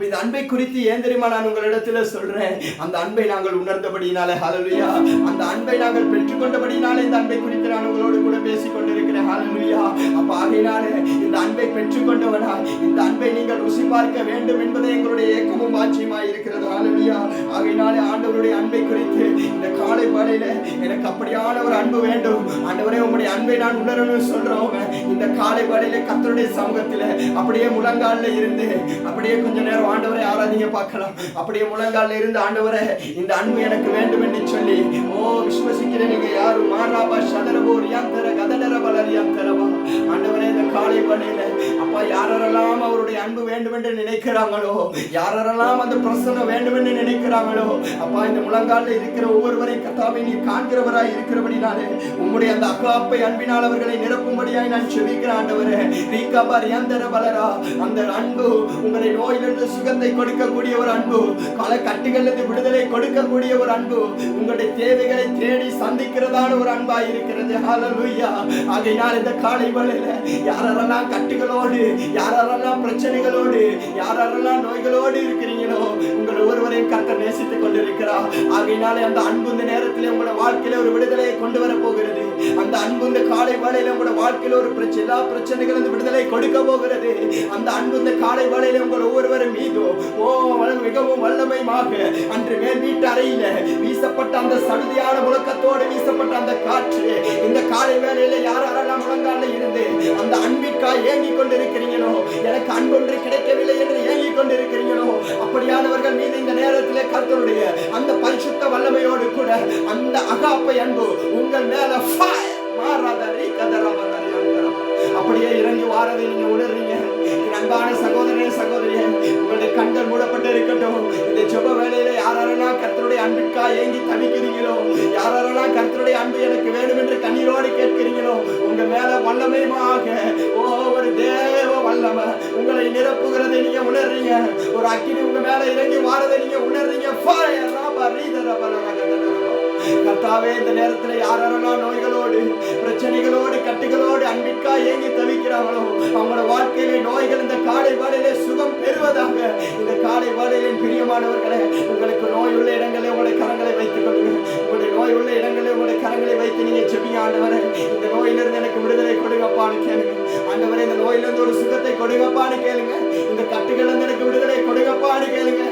இந்த அன்பை குறித்து ஏன் தெரியுமா நான் உங்களிடத்துல சொல்றேன்? அந்த அன்பை நாங்கள் உணர்ந்தபடினாலே, ஹல்லேலூயா, அந்த அன்பை நாங்கள் பெற்றுக்கொண்டபடினாலே இந்த அன்பை குறித்து நான் உங்களோடு கூட பேசிக் கொண்டிருக்கிறேன். ஹல்லேலூயா. அப்ப ஆகையினாலே இந்த அன்பை பெற்றுக்கொண்டவனா, இந்த அன்பை நீங்கள் ருசி பார்க்க வேண்டும் என்பதே எங்களுடைய ஏக்கமும் வாஞ்சியுமாய் இருக்கிறது. ஹல்லேலூயா. ஆகையினாலே ஆண்டவருடைய அன்பை குறித்து இந்த காலை வேளையில எனக்கு அப்படியான ஒரு அன்பு வேண்டும். ஆண்டவரே, உம்முடைய அன்பை நான் உணரணும்னு சொல்றவங்க இந்த காலை வேளையில கர்த்தருடைய சமூகத்துல அப்படியே முழங்கால்ல இருந்து அப்படியே கொஞ்ச நேரம் ஆண்டவரை ஆராதிங்க பார்க்கலாம். அப்படியே முழங்கால்ல இருந்து ஆண்டவரே இந்த அன்பு எனக்கு வேண்டும் என்று சொல்லி விசுவசிக்கிறேன். நீங்க யாரும் மாறாபா சதரபோ ரியாந்தர கதடர பலரியாந்தரபா. ஆண்டவரே, இந்த காலை வேளையில அப்பா யாரெல்லாம் அவருடைய அன்பு வேண்டும் என்று நினைக்கிறாங்களோ, யாரெல்லாம் அந்த பிரசன்னம் வேண்டும் என்று நினைக்கிறாங்களோ, அப்பா இந்த முழங்கால்ல இருக்கிற ஒவ்வொருவரையும் கர்த்தாவே நீ காண்கிறவராய் இருக்கிறபடினாலே உம்முடைய அந்த அகாப்பை அன்பினால் அவர்களை நிரப்பும்படியாய் நான் செபிக்கிறேன். ஆண்டவரே, ரீகாபா ரியாந்தர பலரா, அந்த அன்பு உங்களை நோயிலிருந்து சுகத்தை கொடுக்கக்கூடிய ஒரு அன்பு, பல கட்டுகளிலிருந்து விடுதலை கொடுக்கக்கூடிய ஒரு அன்பு, உங்களுடைய தேவைகளை தேடி சந்திக்கிறதான ஒரு அன்பா இருக்கிறது. ஹல்லேலூயா. ஆகையினால் இந்த காலை வேளையில யாரெல்லாம் கட்டுகளோடு, யாரெல்லாம் பிரச்சனைகளோடு, யாரெல்லாம் நோய்களோடு இருக்கிறீங்களோ, உங்கள் ஒருவரையும் கர்த்தர் நேசித்துக் கொண்டிருக்கிறார். ஆகையினாலே அந்த அன்பு இந்த நேரத்தில் உங்களோட வாழ்க்கையில ஒரு விடுதலையை கொண்டு வர போகிறது. அந்த அன்பு இந்த காலை வேளையில உங்களோட வாழ்க்கையில ஒரு எல்லா பிரச்சனைகளும் விடுதலை கொடுக்க போகிறது. அந்த அன்பு இந்த காலை வேளையில உங்கள் ஒவ்வொருவரும் மீதோ மிகவும் வல்லமையாக அன்று மேல் வீட்டு அறையில வீசப்பட்ட அந்த சடுதியான முழக்கத்தோடு வீசப்பட்ட அந்த காற்று இந்த காலை வேளையில யாரெல்லாம் முழங்கால இருந்து அந்த அன்பிற்காக ஏங்கிக் கொண்டிருக்கிறீங்களோ, எனக்கு அன்பொன்று கிடைக்கவில்லை என்று ஏங்கிக் கொண்டிருக்கிறீங்களோ, அப்படியானவர்கள் மீது இந்த நேரத்திலே கர்த்தருடைய அந்த பரிசுத்த வல்லமையோடு கூட அந்த அகாப்பை அன்பு உங்கள் மேல அப்படியே இறங்கி வாரதை நீங்க உணர்றீங்க. அன்பான சகோதரனே, சகோதரியே, உங்களுடைய கண்கள் மூடப்பட்டு இருக்கட்டும். இந்த ஜெப வேளையில யாரெல்லாம் கர்த்தருடைய அன்பிற்காக ஏங்கி தவிக்கிறீங்களோ, யாரெல்லாம் கர்த்தருடைய அன்பு எனக்கு வேண்டும் என்று கண்ணீரோடு கேட்கிறீங்களோ, உங்க மேல வல்லமையாக ஒரு தேவ வல்லமை உங்களை நிரப்புகிறதை நீங்க உணர்றீங்க. ஒரு அக்கினி உங்க மேல இறங்கி வாரதை நீங்க உணர்றீங்க. கர்த்தாவே, இந்த நேரத்தில் யாரெல்லாம் நோய்களோடு, பிரச்சனைகளோடு, கட்டுகளோடு அன்பிற்காக ஏங்கி தவிக்கிறாங்களோ, அவங்களோட வாழ்க்கையிலே நோய்கள் இந்த காலை வேளையிலே சுகம் பெறுவதாக. இந்த காலை வேளையிலே பிரியமானவர்களே, உங்களுக்கு நோய் உள்ள இடங்களே உங்களுடைய கரங்களை வைத்துக் கொள்ளுங்க. உங்களுடைய நோய் உள்ள இடங்களே உங்களுடைய கரங்களை வைத்து நீங்க செபிங்க. ஆண்டவரே, இந்த நோயிலிருந்து எனக்கு விடுதலை கொடுங்கப்பான்னு கேளுங்க. ஆண்டவரே, இந்த நோயிலிருந்து ஒரு சுகத்தை கொடுங்கப்பான்னு கேளுங்க. இந்த கட்டுகளிலிருந்து எனக்கு விடுதலை கொடுங்கப்பான்னு கேளுங்க.